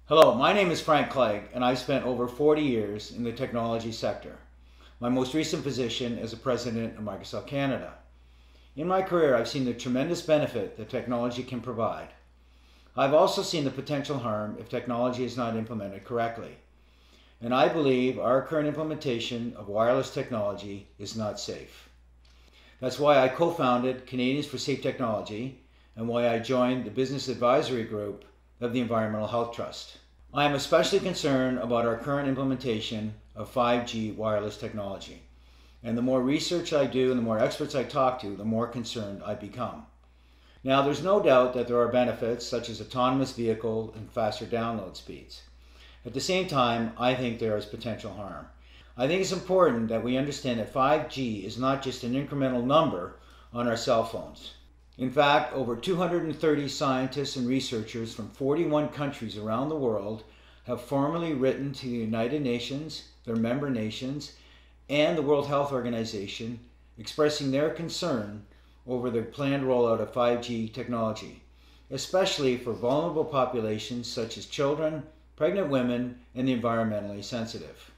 Hello, my name is Frank Clegg, and I've spent over 40 years in the technology sector. My most recent position as a president of Microsoft Canada. In my career, I've seen the tremendous benefit that technology can provide. I've also seen the potential harm if technology is not implemented correctly. And I believe our current implementation of wireless technology is not safe. That's why I co-founded Canadians for Safe Technology and why I joined the business advisory group of the Environmental Health Trust. I am especially concerned about our current implementation of 5G wireless technology. And the more research I do and the more experts I talk to, the more concerned I become. Now, there's no doubt that there are benefits such as autonomous vehicle and faster download speeds. At the same time, I think there is potential harm. I think it's important that we understand that 5G is not just an incremental number on our cell phones. In fact, over 230 scientists and researchers from 41 countries around the world have formally written to the United Nations, their member nations, and the World Health Organization expressing their concern over the planned rollout of 5G technology, especially for vulnerable populations such as children, pregnant women, and the environmentally sensitive.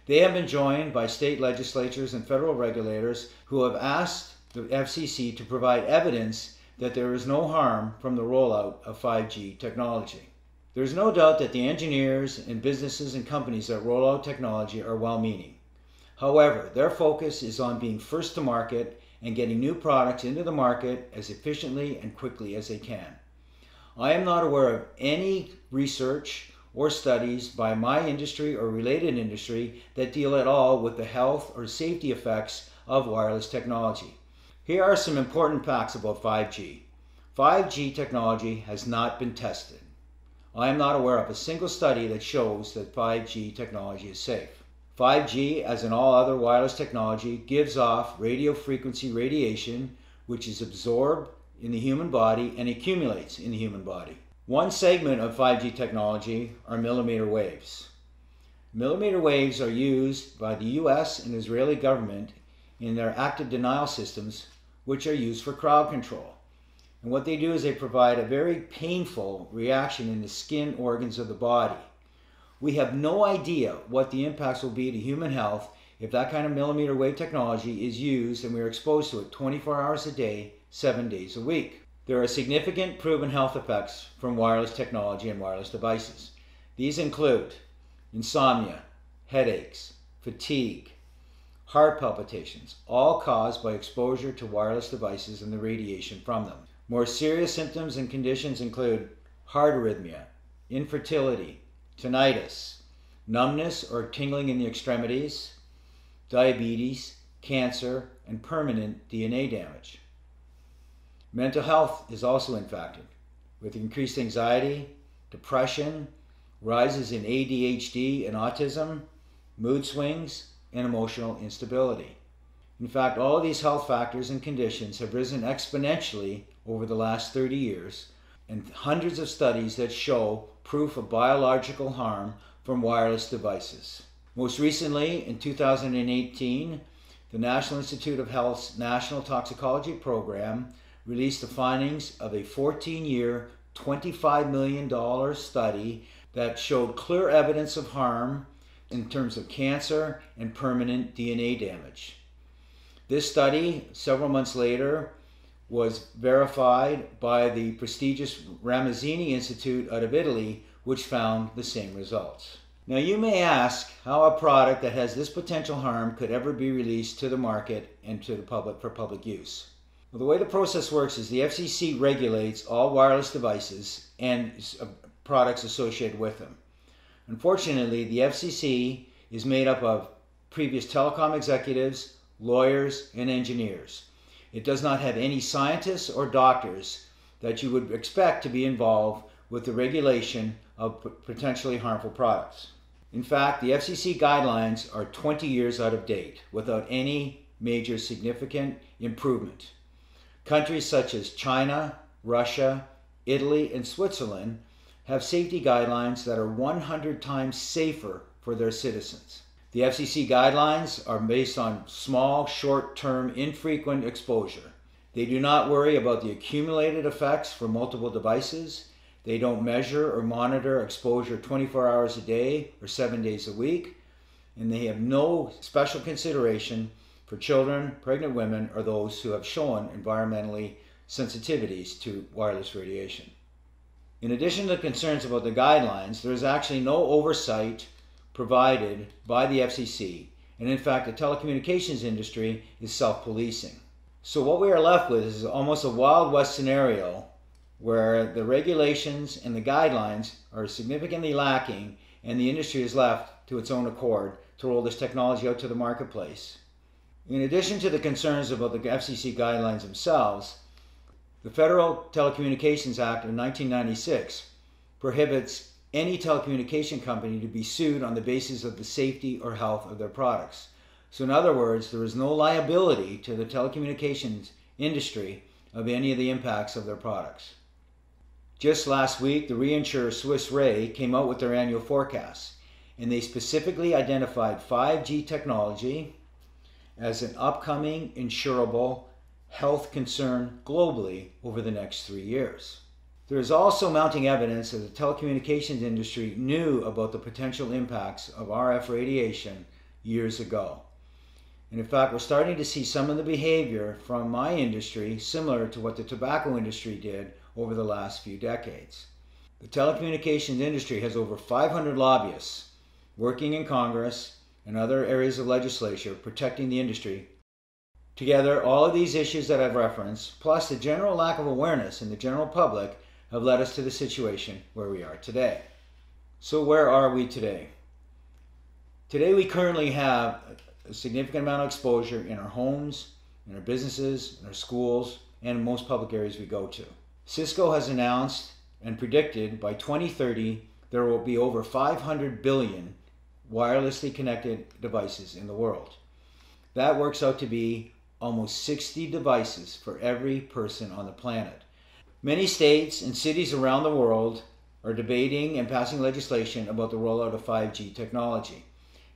They have been joined by state legislatures and federal regulators who have asked the FCC to provide evidence that there is no harm from the rollout of 5G technology. There is no doubt that the engineers and businesses and companies that roll out technology are well-meaning. However, their focus is on being first to market and getting new products into the market as efficiently and quickly as they can. I am not aware of any research or studies by my industry or related industry that deal at all with the health or safety effects of wireless technology. Here are some important facts about 5G. 5G technology has not been tested. I am not aware of a single study that shows that 5G technology is safe. 5G, as in all other wireless technology, gives off radio frequency radiation, which is absorbed in the human body and accumulates in the human body. One segment of 5G technology are millimeter waves. Millimeter waves are used by the US and Israeli government in their active denial systems, which are used for crowd control. And what they do is they provide a very painful reaction in the skin organs of the body. We have no idea what the impacts will be to human health if that kind of millimeter wave technology is used and we are exposed to it 24 hours a day, 7 days a week. There are significant proven health effects from wireless technology and wireless devices. These include insomnia, headaches, fatigue, heart palpitations, all caused by exposure to wireless devices and the radiation from them. More serious symptoms and conditions include heart arrhythmia, infertility, tinnitus, numbness or tingling in the extremities, diabetes, cancer, and permanent DNA damage. Mental health is also impacted, with increased anxiety, depression, rises in ADHD and autism, mood swings, and emotional instability. In fact, all of these health factors and conditions have risen exponentially over the last 30 years, and hundreds of studies that show proof of biological harm from wireless devices. Most recently, in 2018, the National Institute of Health's National Toxicology Program released the findings of a 14-year, $25 million study that showed clear evidence of harm in terms of cancer and permanent DNA damage. This study, several months later, was verified by the prestigious Ramazzini Institute out of Italy, which found the same results. Now you may ask how a product that has this potential harm could ever be released to the market and to the public for public use. Well, the way the process works is the FCC regulates all wireless devices and products associated with them. Unfortunately, the FCC is made up of previous telecom executives, lawyers, and engineers. It does not have any scientists or doctors that you would expect to be involved with the regulation of potentially harmful products. In fact, the FCC guidelines are 20 years out of date without any major significant improvement. Countries such as China, Russia, Italy, and Switzerland have safety guidelines that are 100 times safer for their citizens. The FCC guidelines are based on small, short-term, infrequent exposure. They do not worry about the accumulated effects for multiple devices. They don't measure or monitor exposure 24 hours a day or 7 days a week. And they have no special consideration for children, pregnant women, or those who have shown environmentally sensitivities to wireless radiation. In addition to the concerns about the guidelines, there is actually no oversight provided by the FCC, and in fact the telecommunications industry is self-policing. So what we are left with is almost a Wild West scenario where the regulations and the guidelines are significantly lacking and the industry is left to its own accord to roll this technology out to the marketplace. In addition to the concerns about the FCC guidelines themselves, the Federal Telecommunications Act of 1996 prohibits any telecommunication company to be sued on the basis of the safety or health of their products. So in other words, there is no liability to the telecommunications industry of any of the impacts of their products. Just last week, the reinsurer Swiss Re came out with their annual forecast, and they specifically identified 5G technology as an upcoming insurable health concern globally over the next 3 years. There is also mounting evidence that the telecommunications industry knew about the potential impacts of RF radiation years ago. And in fact, we're starting to see some of the behavior from my industry similar to what the tobacco industry did over the last few decades. The telecommunications industry has over 500 lobbyists working in Congress and other areas of legislature protecting the industry. Together, all of these issues that I've referenced, plus the general lack of awareness in the general public, have led us to the situation where we are today. So where are we today? Today we currently have a significant amount of exposure in our homes, in our businesses, in our schools, and in most public areas we go to. Cisco has announced and predicted by 2030 there will be over 500 billion wirelessly connected devices in the world. That works out to be almost 60 devices for every person on the planet. Many states and cities around the world are debating and passing legislation about the rollout of 5G technology.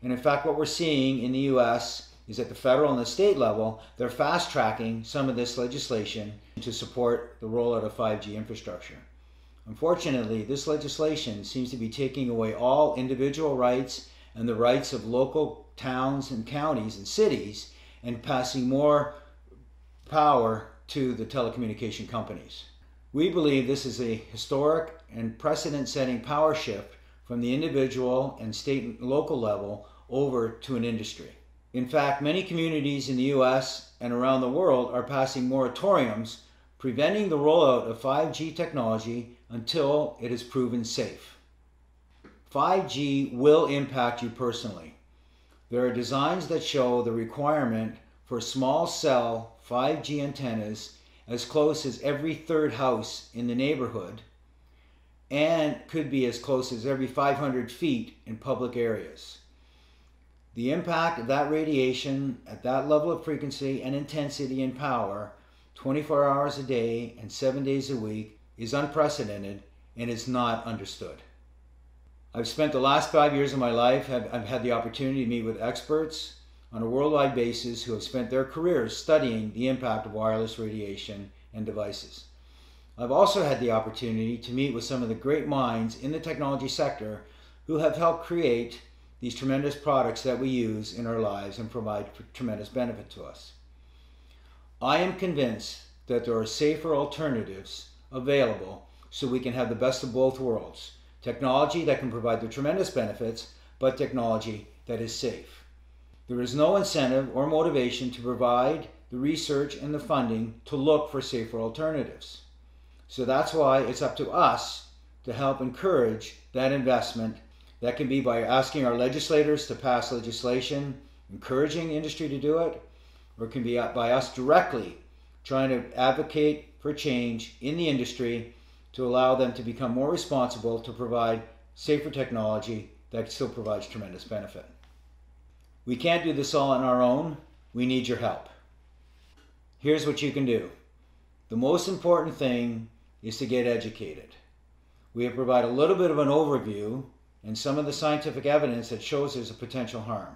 And in fact, what we're seeing in the US is at the federal and the state level, they're fast-tracking some of this legislation to support the rollout of 5G infrastructure. Unfortunately, this legislation seems to be taking away all individual rights and the rights of local towns and counties and cities and passing more power to the telecommunication companies. We believe this is a historic and precedent-setting power shift from the individual and state and local level over to an industry. In fact, many communities in the US and around the world are passing moratoriums preventing the rollout of 5G technology until it is proven safe. 5G will impact you personally. There are designs that show the requirement for small cell 5G antennas as close as every third house in the neighborhood and could be as close as every 500 feet in public areas. The impact of that radiation at that level of frequency and intensity and power 24 hours a day and 7 days a week is unprecedented and is not understood. I've spent the last 5 years of my life, I've had the opportunity to meet with experts on a worldwide basis who have spent their careers studying the impact of wireless radiation and devices. I've also had the opportunity to meet with some of the great minds in the technology sector who have helped create these tremendous products that we use in our lives and provide tremendous benefit to us. I am convinced that there are safer alternatives available so we can have the best of both worlds. Technology that can provide the tremendous benefits, but technology that is safe. There is no incentive or motivation to provide the research and the funding to look for safer alternatives. So that's why it's up to us to help encourage that investment. That can be by asking our legislators to pass legislation, encouraging industry to do it, or it can be by us directly trying to advocate for change in the industry to allow them to become more responsible to provide safer technology that still provides tremendous benefit. We can't do this all on our own. We need your help. Here's what you can do. The most important thing is to get educated. We have provided a little bit of an overview and some of the scientific evidence that shows there's a potential harm.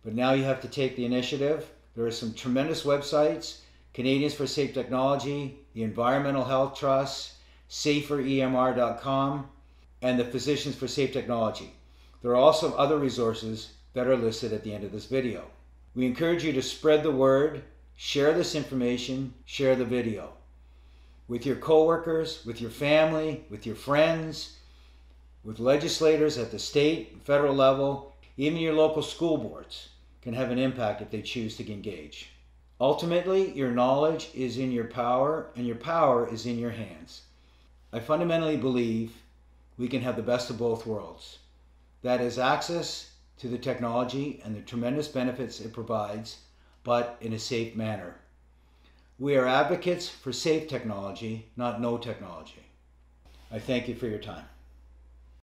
But now you have to take the initiative. There are some tremendous websites, Canadians for Safe Technology, the Environmental Health Trust, saferemr.com, and the Physicians for Safe Technology. There are also other resources that are listed at the end of this video. We encourage you to spread the word, share this information, share the video with your coworkers, with your family, with your friends, with legislators at the state and federal level. Even your local school boards can have an impact if they choose to engage. Ultimately, your knowledge is in your power, and your power is in your hands. I fundamentally believe we can have the best of both worlds. That is access to the technology and the tremendous benefits it provides, but in a safe manner. We are advocates for safe technology, not no technology. I thank you for your time.